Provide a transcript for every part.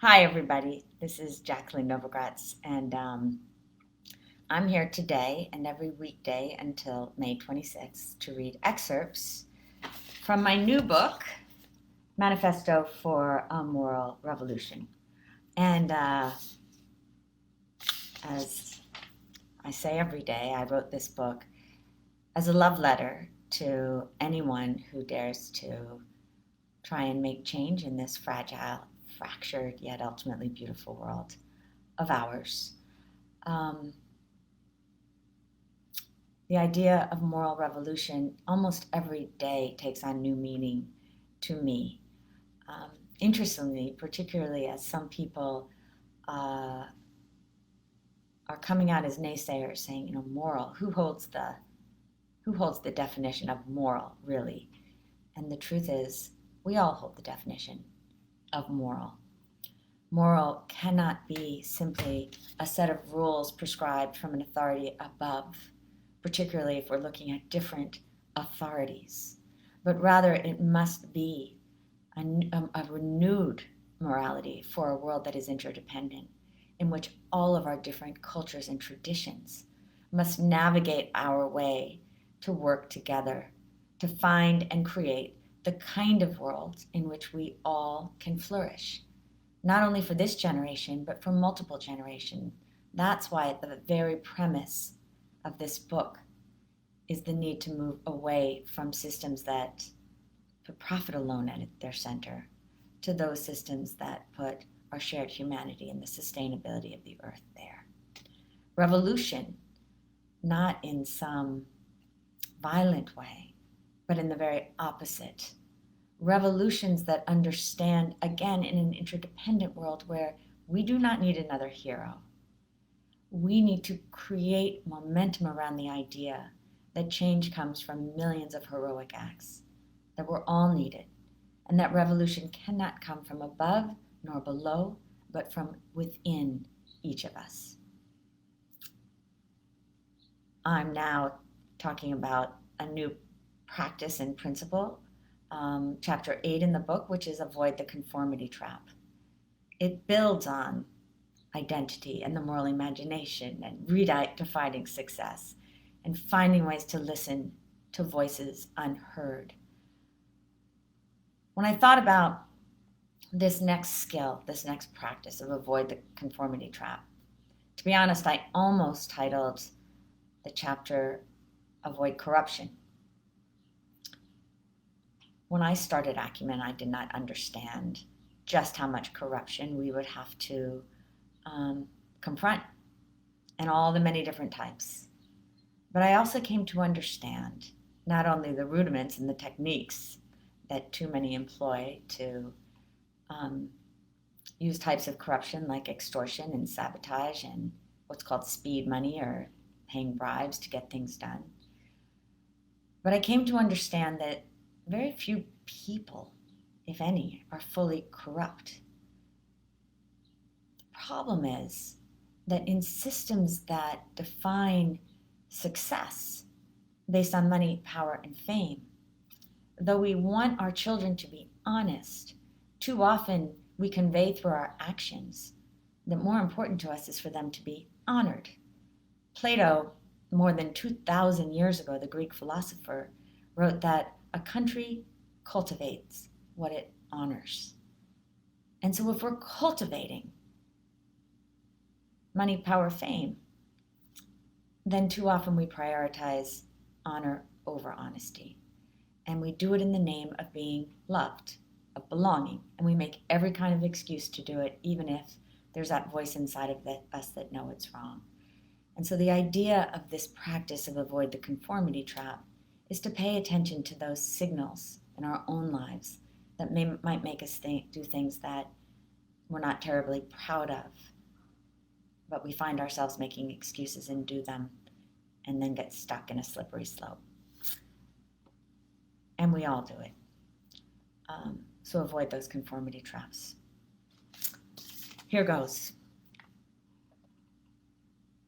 Hi, everybody. This is Jacqueline Novogratz, and I'm here today and every weekday until May 26th to read excerpts from my new book, Manifesto for a Moral Revolution. And as I say every day, I wrote this book as a love letter to anyone who dares to try and make change in this fragile, fractured, yet ultimately beautiful world of ours. The idea of moral revolution almost every day takes on new meaning to me. Interestingly, particularly as some people are coming out as naysayers, saying, moral. Who holds the definition of moral, really? And the truth is, we all hold the definition of moral. Moral cannot be simply a set of rules prescribed from an authority above, particularly if we're looking at different authorities, but rather it must be a renewed morality for a world that is interdependent, in which all of our different cultures and traditions must navigate our way to work together, to find and create the kind of world in which we all can flourish, not only for this generation, but for multiple generations. That's why at the very premise of this book is the need to move away from systems that put profit alone at their center to those systems that put our shared humanity and the sustainability of the earth there. Revolution, not in some violent way, but in the very opposite. Revolutions that understand, again, in an interdependent world where we do not need another hero. We need to create momentum around the idea that change comes from millions of heroic acts, that we're all needed, and that revolution cannot come from above nor below, but from within each of us. I'm now talking about a new practice and principle, chapter 8 in the book, which is Avoid the Conformity Trap. It builds on identity and the moral imagination and redefining success and finding ways to listen to voices unheard. When I thought about this next skill, this next practice of avoid the conformity trap, to be honest, I almost titled the chapter Avoid Corruption. When I started Acumen, I did not understand just how much corruption we would have to confront, and all the many different types. But I also came to understand not only the rudiments and the techniques that too many employ to use types of corruption like extortion and sabotage and what's called speed money or paying bribes to get things done. But I came to understand that very few people, if any, are fully corrupt. The problem is that in systems that define success based on money, power, and fame, though we want our children to be honest, too often we convey through our actions that more important to us is for them to be honored. Plato, more than 2,000 years ago, the Greek philosopher, wrote that a country cultivates what it honors. And so if we're cultivating money, power, fame, then too often we prioritize honor over honesty. And we do it in the name of being loved, of belonging. And we make every kind of excuse to do it, even if there's that voice inside of us that know it's wrong. And so the idea of this practice of avoid the conformity trap is to pay attention to those signals in our own lives that might make us do things that we're not terribly proud of, but we find ourselves making excuses and do them and then get stuck in a slippery slope. And we all do it. So avoid those conformity traps. Here goes.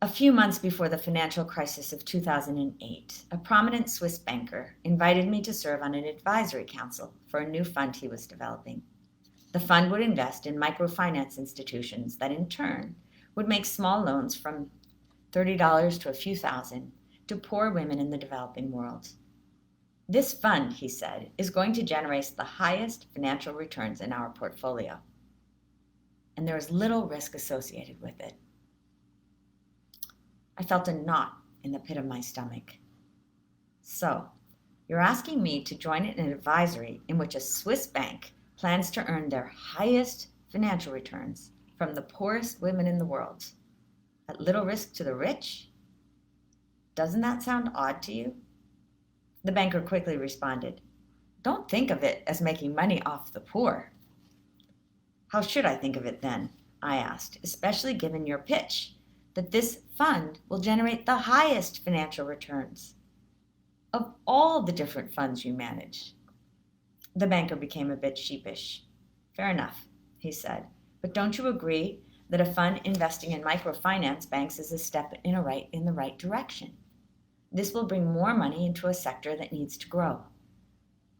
A few months before the financial crisis of 2008, a prominent Swiss banker invited me to serve on an advisory council for a new fund he was developing. The fund would invest in microfinance institutions that in turn would make small loans from $30 to a few thousand to poor women in the developing world. This fund, he said, is going to generate the highest financial returns in our portfolio. And there is little risk associated with it. I felt a knot in the pit of my stomach. So, you're asking me to join an advisory in which a Swiss bank plans to earn their highest financial returns from the poorest women in the world, at little risk to the rich? Doesn't that sound odd to you? The banker quickly responded, "Don't think of it as making money off the poor." "How should I think of it then?" I asked, "especially given your pitch that this fund will generate the highest financial returns of all the different funds you manage." The banker became a bit sheepish. "Fair enough," he said, "but don't you agree that a fund investing in microfinance banks is a step in the right direction? This will bring more money into a sector that needs to grow.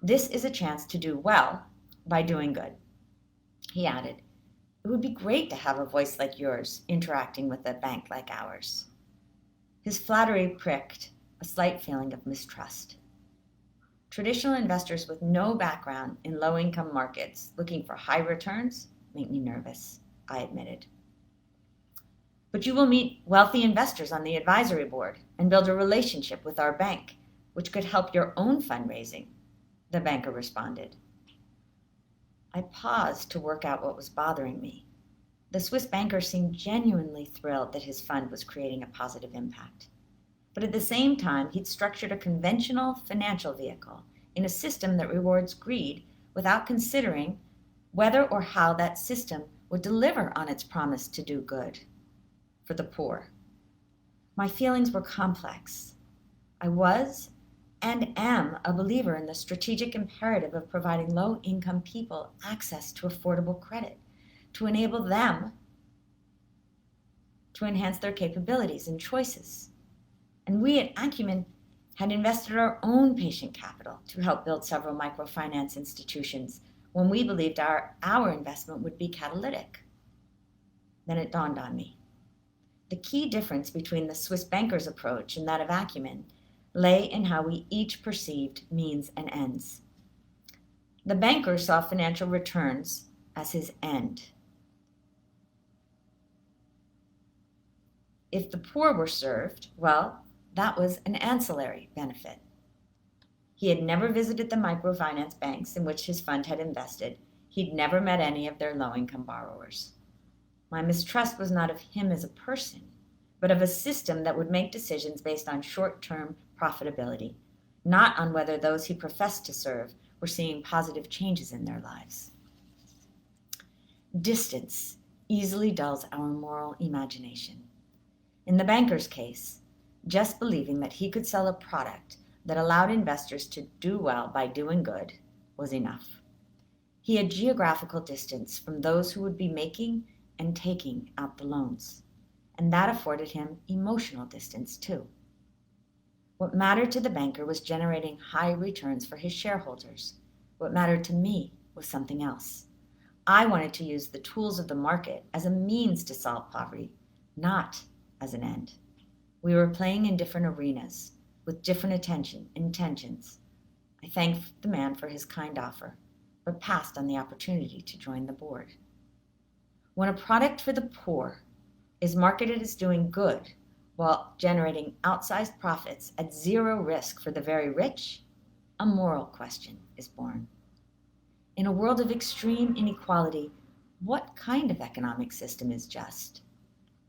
This is a chance to do well by doing good." He added, "It would be great to have a voice like yours interacting with a bank like ours." His flattery pricked a slight feeling of mistrust. Traditional investors with no background in low-income markets looking for high returns make me nervous, I admitted. "But you will meet wealthy investors on the advisory board and build a relationship with our bank, which could help your own fundraising," the banker responded. I paused to work out what was bothering me. The Swiss banker seemed genuinely thrilled that his fund was creating a positive impact. But at the same time, he'd structured a conventional financial vehicle in a system that rewards greed without considering whether or how that system would deliver on its promise to do good for the poor. My feelings were complex. I was and am a believer in the strategic imperative of providing low-income people access to affordable credit to enable them to enhance their capabilities and choices. And we at Acumen had invested our own patient capital to help build several microfinance institutions when we believed our investment would be catalytic. Then it dawned on me. The key difference between the Swiss banker's approach and that of Acumen lay in how we each perceived means and ends. The banker saw financial returns as his end. If the poor were served, well, that was an ancillary benefit. He had never visited the microfinance banks in which his fund had invested. He'd never met any of their low-income borrowers. My mistrust was not of him as a person, but of a system that would make decisions based on short-term profitability, not on whether those he professed to serve were seeing positive changes in their lives. Distance easily dulls our moral imagination. In the banker's case, just believing that he could sell a product that allowed investors to do well by doing good was enough. He had geographical distance from those who would be making and taking out the loans, and that afforded him emotional distance too. What mattered to the banker was generating high returns for his shareholders. What mattered to me was something else. I wanted to use the tools of the market as a means to solve poverty, not as an end. We were playing in different arenas, with different intentions. I thanked the man for his kind offer, but passed on the opportunity to join the board. When a product for the poor is marketed as doing good while generating outsized profits at zero risk for the very rich, a moral question is born. In a world of extreme inequality, what kind of economic system is just?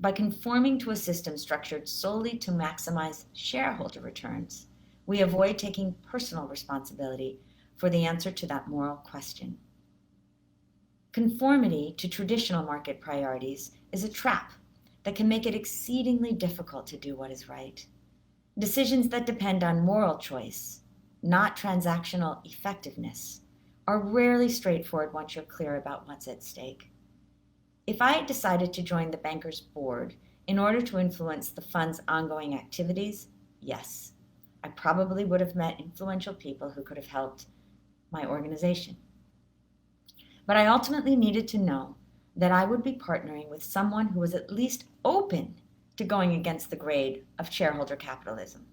By conforming to a system structured solely to maximize shareholder returns, we avoid taking personal responsibility for the answer to that moral question. Conformity to traditional market priorities is a trap that can make it exceedingly difficult to do what is right. Decisions that depend on moral choice, not transactional effectiveness, are rarely straightforward once you're clear about what's at stake. If I had decided to join the banker's board in order to influence the fund's ongoing activities, yes, I probably would have met influential people who could have helped my organization. But I ultimately needed to know that I would be partnering with someone who was at least open to going against the grain of shareholder capitalism.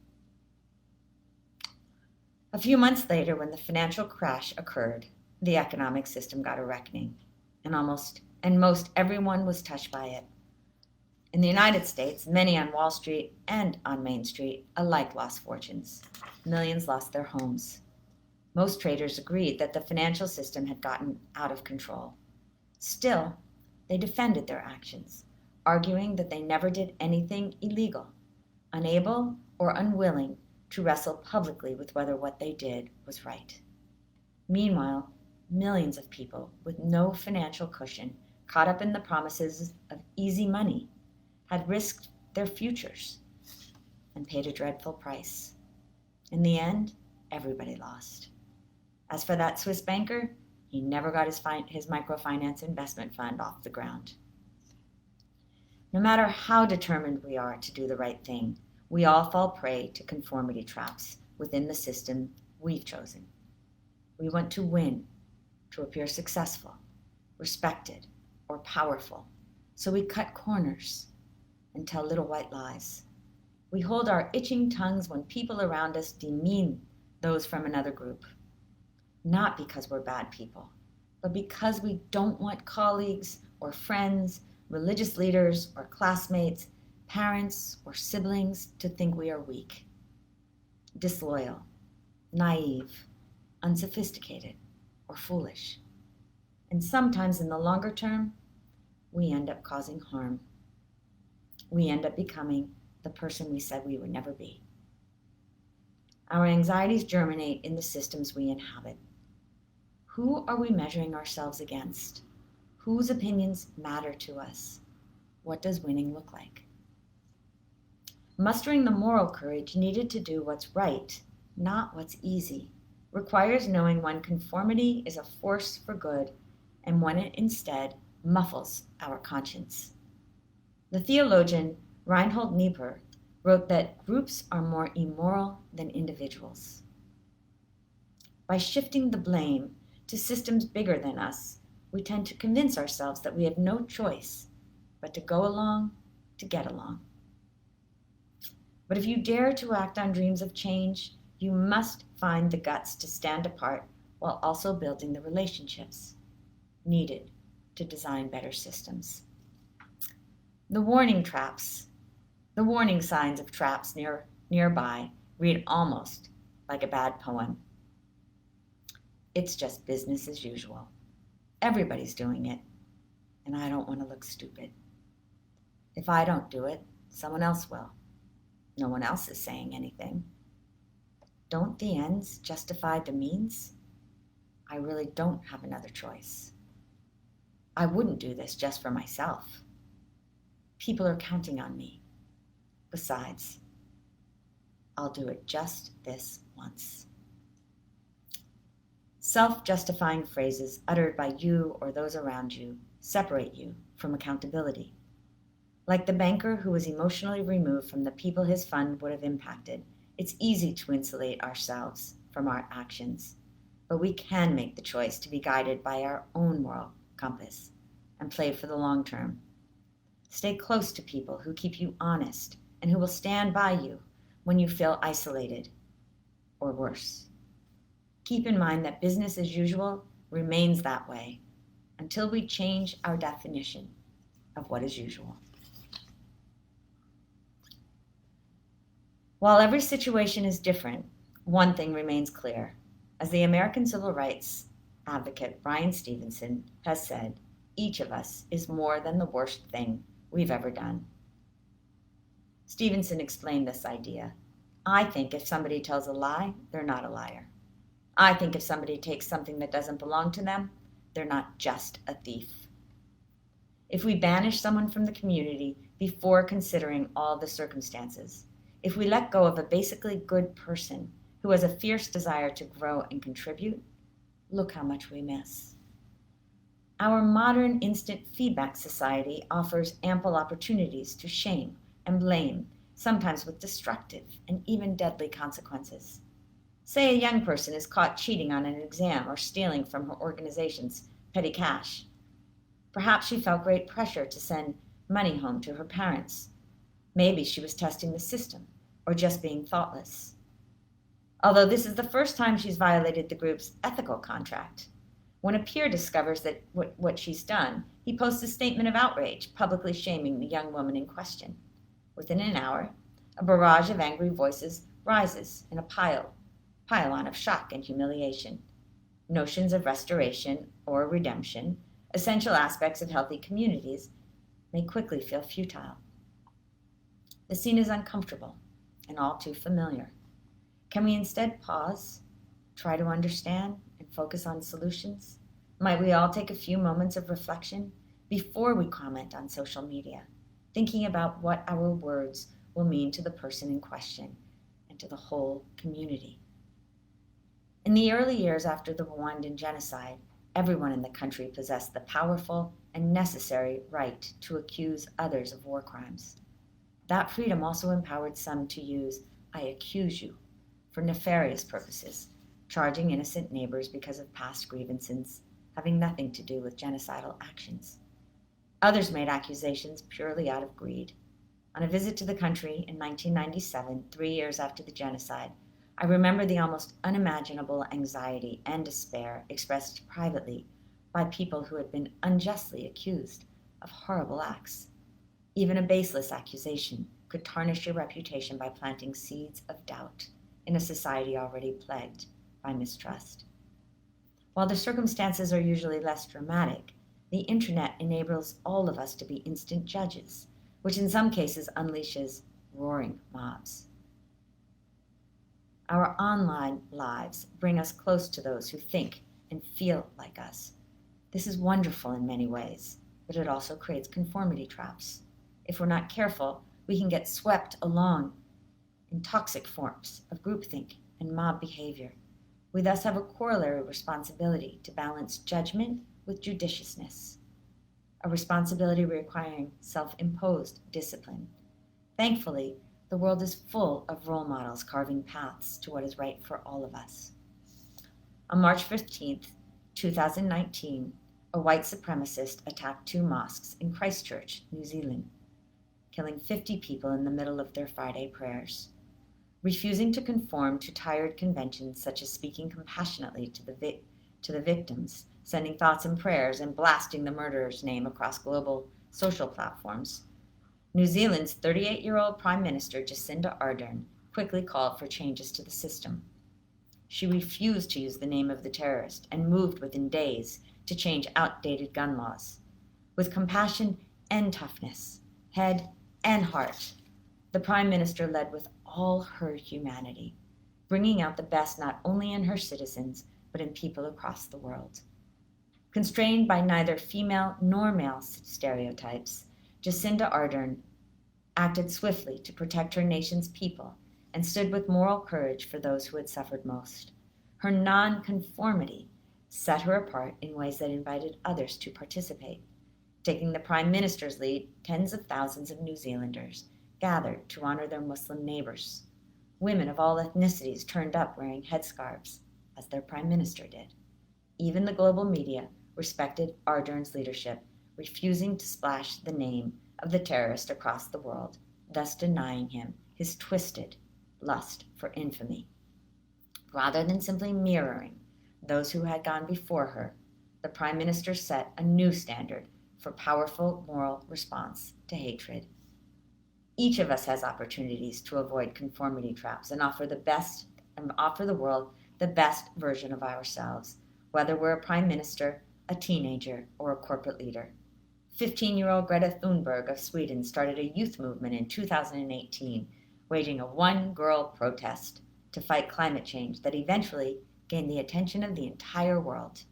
A few months later, when the financial crash occurred, the economic system got a reckoning, and most everyone was touched by it. In the United States, many on Wall Street and on Main Street alike lost fortunes. Millions lost their homes. Most traders agreed that the financial system had gotten out of control. Still, they defended their actions, arguing that they never did anything illegal, unable or unwilling to wrestle publicly with whether what they did was right. Meanwhile, millions of people with no financial cushion, caught up in the promises of easy money, had risked their futures and paid a dreadful price. In the end, everybody lost. As for that Swiss banker, he never got his microfinance investment fund off the ground. No matter how determined we are to do the right thing, we all fall prey to conformity traps within the system we've chosen. We want to win, to appear successful, respected, or powerful, so we cut corners and tell little white lies. We hold our itching tongues when people around us demean those from another group. Not because we're bad people, but because we don't want colleagues or friends, religious leaders or classmates, parents or siblings to think we are weak, disloyal, naive, unsophisticated, or foolish. And sometimes in the longer term, we end up causing harm. We end up becoming the person we said we would never be. Our anxieties germinate in the systems we inhabit. Who are we measuring ourselves against? Whose opinions matter to us? What does winning look like? Mustering the moral courage needed to do what's right, not what's easy, requires knowing when conformity is a force for good and when it instead muffles our conscience. The theologian Reinhold Niebuhr wrote that groups are more immoral than individuals. By shifting the blame to systems bigger than us, we tend to convince ourselves that we have no choice but to go along to get along. But if you dare to act on dreams of change, you must find the guts to stand apart while also building the relationships needed to design better systems. The warning signs of traps nearby read almost like a bad poem. It's just business as usual. Everybody's doing it, and I don't want to look stupid. If I don't do it, someone else will. No one else is saying anything. Don't the ends justify the means? I really don't have another choice. I wouldn't do this just for myself. People are counting on me. Besides, I'll do it just this once. Self-justifying phrases uttered by you or those around you separate you from accountability. Like the banker who was emotionally removed from the people his fund would have impacted, it's easy to insulate ourselves from our actions, but we can make the choice to be guided by our own moral compass and play for the long term. Stay close to people who keep you honest and who will stand by you when you feel isolated or worse. Keep in mind that business as usual remains that way until we change our definition of what is usual. While every situation is different, one thing remains clear. As the American civil rights advocate Bryan Stevenson has said, each of us is more than the worst thing we've ever done. Stevenson explained this idea. I think if somebody tells a lie, they're not a liar. I think if somebody takes something that doesn't belong to them, they're not just a thief. If we banish someone from the community before considering all the circumstances, if we let go of a basically good person who has a fierce desire to grow and contribute, look how much we miss. Our modern instant feedback society offers ample opportunities to shame and blame, sometimes with destructive and even deadly consequences. Say a young person is caught cheating on an exam or stealing from her organization's petty cash. Perhaps she felt great pressure to send money home to her parents. Maybe she was testing the system or just being thoughtless. Although this is the first time she's violated the group's ethical contract. When a peer discovers that what she's done, he posts a statement of outrage, publicly shaming the young woman in question. Within an hour, a barrage of angry voices rises in a pile-on of shock and humiliation. Notions of restoration or redemption, essential aspects of healthy communities, may quickly feel futile. The scene is uncomfortable and all too familiar. Can we instead pause, try to understand, and focus on solutions? Might we all take a few moments of reflection before we comment on social media, thinking about what our words will mean to the person in question and to the whole community? In the early years after the Rwandan genocide, everyone in the country possessed the powerful and necessary right to accuse others of war crimes. That freedom also empowered some to use "I accuse you" for nefarious purposes, charging innocent neighbors because of past grievances having nothing to do with genocidal actions. Others made accusations purely out of greed. On a visit to the country in 1997, 3 years after the genocide, I remember the almost unimaginable anxiety and despair expressed privately by people who had been unjustly accused of horrible acts. Even a baseless accusation could tarnish your reputation by planting seeds of doubt in a society already plagued by mistrust. While the circumstances are usually less dramatic, the internet enables all of us to be instant judges, which in some cases unleashes roaring mobs. Our online lives bring us close to those who think and feel like us. This is wonderful in many ways, but it also creates conformity traps. If we're not careful, we can get swept along in toxic forms of groupthink and mob behavior. We thus have a corollary responsibility to balance judgment with judiciousness, a responsibility requiring self-imposed discipline. Thankfully, the world is full of role models carving paths to what is right for all of us. On March 15th, 2019, a white supremacist attacked 2 mosques in Christchurch, New Zealand, killing 50 people in the middle of their Friday prayers. Refusing to conform to tired conventions such as speaking compassionately to the victims, sending thoughts and prayers, and blasting the murderer's name across global social platforms, New Zealand's 38-year-old Prime Minister Jacinda Ardern quickly called for changes to the system. She refused to use the name of the terrorist and moved within days to change outdated gun laws. With compassion and toughness, head and heart, the Prime Minister led with all her humanity, bringing out the best not only in her citizens, but in people across the world. Constrained by neither female nor male stereotypes, Jacinda Ardern acted swiftly to protect her nation's people and stood with moral courage for those who had suffered most. Her non-conformity set her apart in ways that invited others to participate. Taking the Prime Minister's lead, tens of thousands of New Zealanders gathered to honor their Muslim neighbors. Women of all ethnicities turned up wearing headscarves, as their Prime Minister did. Even the global media respected Ardern's leadership, refusing to splash the name of the terrorist across the world, thus denying him his twisted lust for infamy. Rather than simply mirroring those who had gone before her, the Prime Minister set a new standard for powerful moral response to hatred. Each of us has opportunities to avoid conformity traps and offer the world the best version of ourselves, whether we're a prime minister, a teenager, or a corporate leader. 15-year-old Greta Thunberg of Sweden started a youth movement in 2018, waging a one-girl protest to fight climate change that eventually gained the attention of the entire world.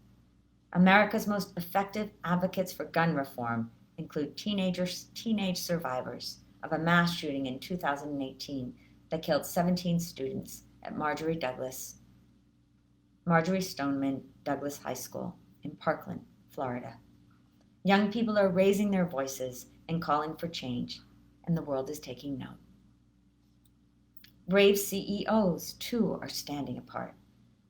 America's most effective advocates for gun reform include teenage survivors of a mass shooting in 2018 that killed 17 students at Marjorie Stoneman Douglas High School in Parkland, Florida. Young people are raising their voices and calling for change, and the world is taking note. Brave CEOs, too, are standing apart.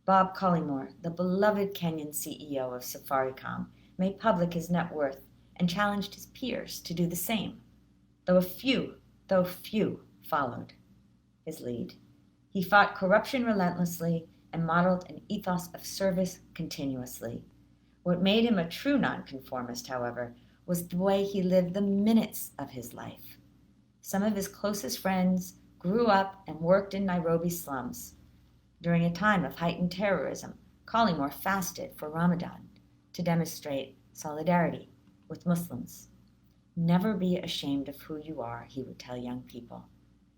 Bob Collymore, the beloved Kenyan CEO of Safaricom, made public his net worth, and challenged his peers to do the same, though few followed his lead. He fought corruption relentlessly and modeled an ethos of service continuously. What made him a true nonconformist, however, was the way he lived the minutes of his life. Some of his closest friends grew up and worked in Nairobi slums during a time of heightened terrorism. Collymore fasted for Ramadan to demonstrate solidarity with Muslims. Never be ashamed of who you are, he would tell young people.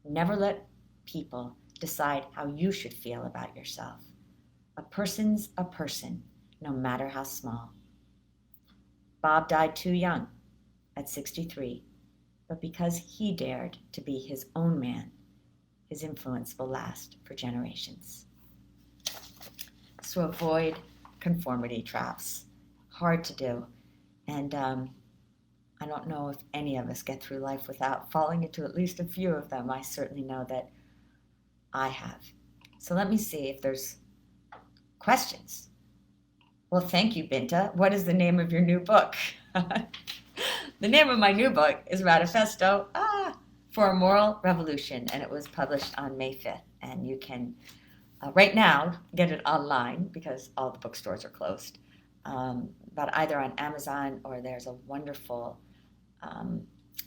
Never let people decide how you should feel about yourself. A person's a person, no matter how small. Bob died too young, at 63, but because he dared to be his own man, his influence will last for generations. So avoid conformity traps. Hard to do. And I don't know if any of us get through life without falling into at least a few of them. I certainly know that I have. So let me see if there's questions. Well, thank you, Binta. What is the name of your new book? The name of my new book is Manifesto for a Moral Revolution, and it was published on May 5th. And you can, right now, get it online because all the bookstores are closed. But either on Amazon or there's a wonderful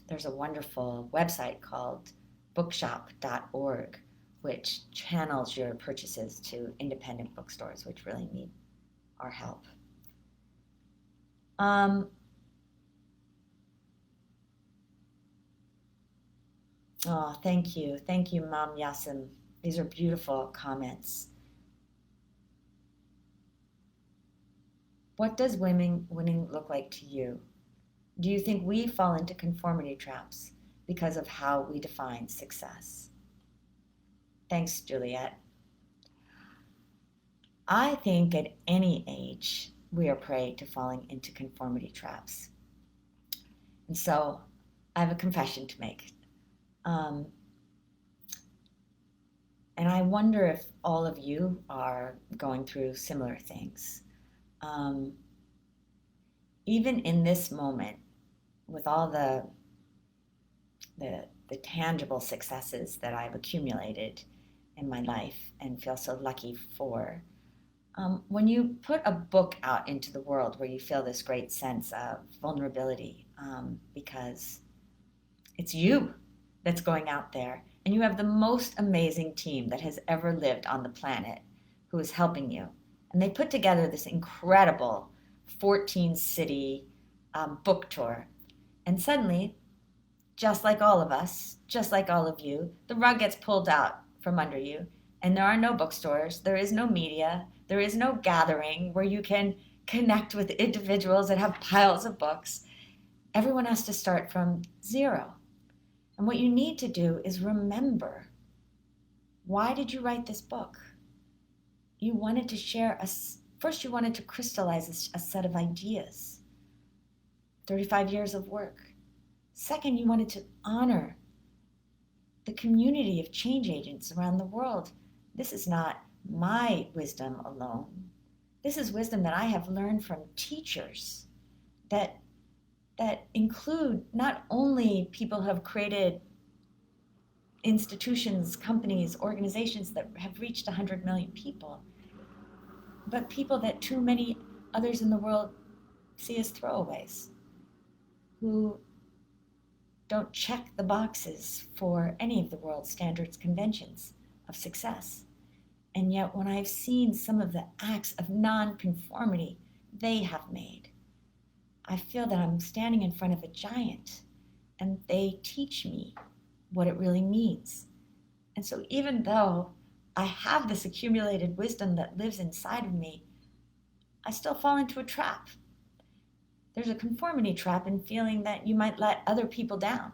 website called bookshop.org, which channels your purchases to independent bookstores, which really need our help. Oh, thank you. Thank you, Mom Yasim. These are beautiful comments. What does winning look like to you? Do you think we fall into conformity traps because of how we define success? Thanks, Juliet. I think at any age we are prey to falling into conformity traps. And so I have a confession to make. And I wonder if all of you are going through similar things. Even in this moment, with all the tangible successes that I've accumulated in my life and feel so lucky for, when you put a book out into the world where you feel this great sense of vulnerability, because it's you that's going out there, and you have the most amazing team that has ever lived on the planet who is helping you. And they put together this incredible 14-city book tour. And suddenly, just like all of us, just like all of you, the rug gets pulled out from under you. And there are no bookstores, there is no media, there is no gathering where you can connect with individuals that have piles of books. Everyone has to start from zero. And what you need to do is remember, why did you write this book? You wanted to share first you wanted to crystallize a set of ideas, 35 years of work. Second, you wanted to honor the community of change agents around the world. This is not my wisdom alone. This is wisdom that I have learned from teachers that include not only people who have created institutions, companies, organizations that have reached 100 million people, but people that too many others in the world see as throwaways, who don't check the boxes for any of the world's standards conventions of success. And yet when I've seen some of the acts of nonconformity they have made, I feel that I'm standing in front of a giant, and they teach me what it really means. And so even though I have this accumulated wisdom that lives inside of me, I still fall into a trap. There's a conformity trap in feeling that you might let other people down,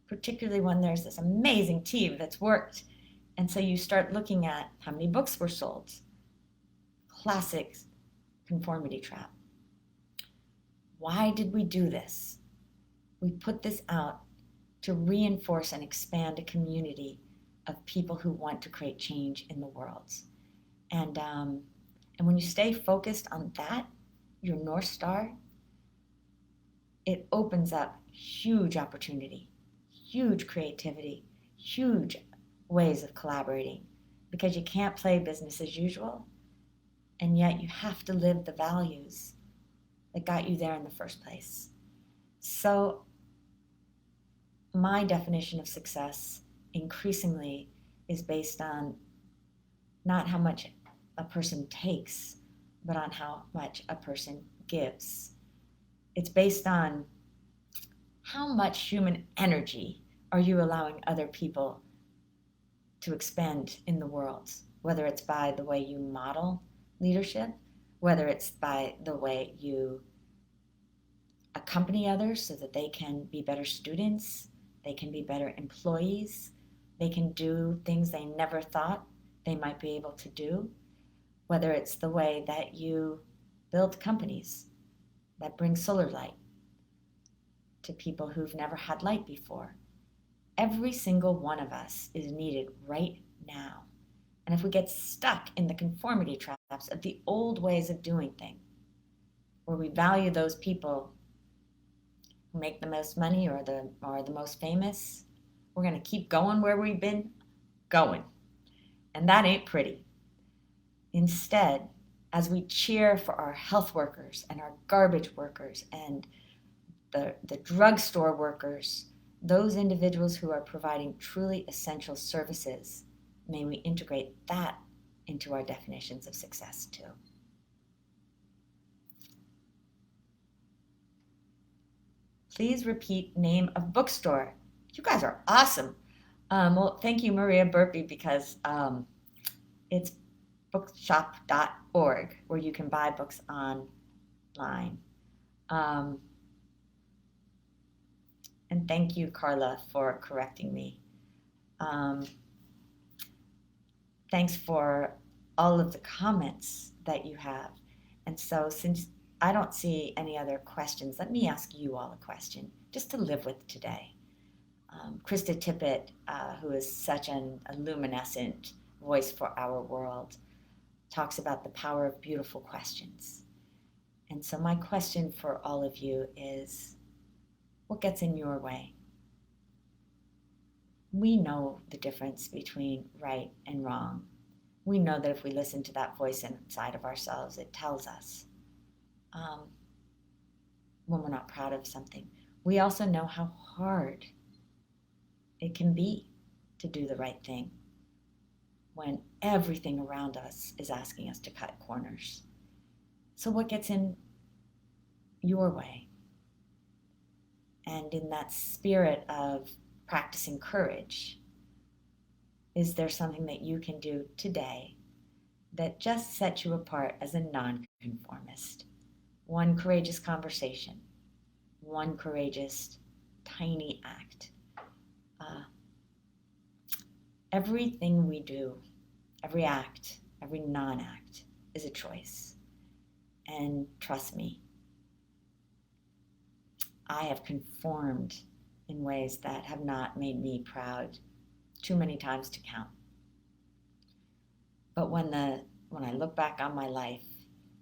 particularly when there's this amazing team that's worked. And so you start looking at how many books were sold. Classic conformity trap. Why did we do this? We put this out to reinforce and expand a community of people who want to create change in the world. And when you stay focused on that, your North Star, it opens up huge opportunity, huge creativity, huge ways of collaborating, because you can't play business as usual, and yet you have to live the values that got you there in the first place. So my definition of success increasingly is based on not how much a person takes, but on how much a person gives. It's based on how much human energy are you allowing other people to expend in the world, whether it's by the way you model leadership, whether it's by the way you accompany others so that they can be better students, they can be better employees, they can do things they never thought they might be able to do, whether it's the way that you build companies that bring solar light to people who've never had light before. Every single one of us is needed right now. And if we get stuck in the conformity traps of the old ways of doing things, where we value those people who make the most money or the most famous, we're going to keep going where we've been going. And that ain't pretty. Instead, as we cheer for our health workers and our garbage workers and the drugstore workers, those individuals who are providing truly essential services, may we integrate that into our definitions of success too. Please repeat name of bookstore. You guys are awesome. Well, thank you, Maria Burpee, because it's bookshop.org, where you can buy books online. And thank you, Carla, for correcting me. Thanks for all of the comments that you have. And so since I don't see any other questions, let me ask you all a question, just to live with today. Krista Tippett, who is such a luminescent voice for our world, talks about the power of beautiful questions. And so my question for all of you is, what gets in your way? We know the difference between right and wrong. We know that if we listen to that voice inside of ourselves, it tells us when we're not proud of something. We also know how hard it can be to do the right thing when everything around us is asking us to cut corners. So what gets in your way? And in that spirit of practicing courage, is there something that you can do today that just sets you apart as a nonconformist? One courageous conversation, one courageous tiny act. Everything we do, every act, every non-act is a choice. And trust me, I have conformed in ways that have not made me proud too many times to count. But when I look back on my life,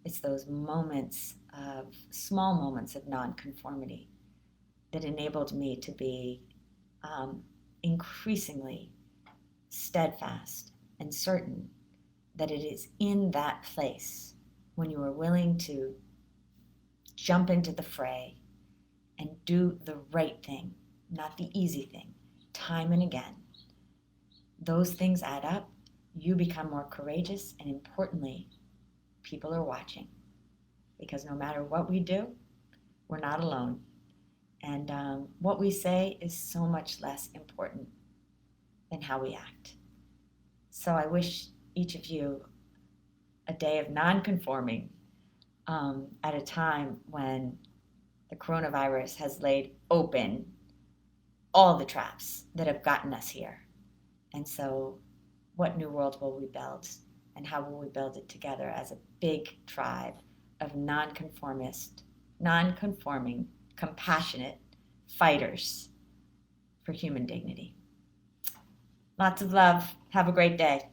it's those small moments of nonconformity that enabled me to be increasingly steadfast and certain that it is in that place, when you are willing to jump into the fray and do the right thing, not the easy thing, time and again. Those things add up, you become more courageous, and importantly, people are watching. Because no matter what we do, we're not alone. And what we say is so much less important than how we act. So I wish each of you a day of non-conforming at a time when the coronavirus has laid open all the traps that have gotten us here. And so what new world will we build? And how will we build it together as a big tribe of non-conforming, compassionate fighters for human dignity? Lots of love. Have a great day.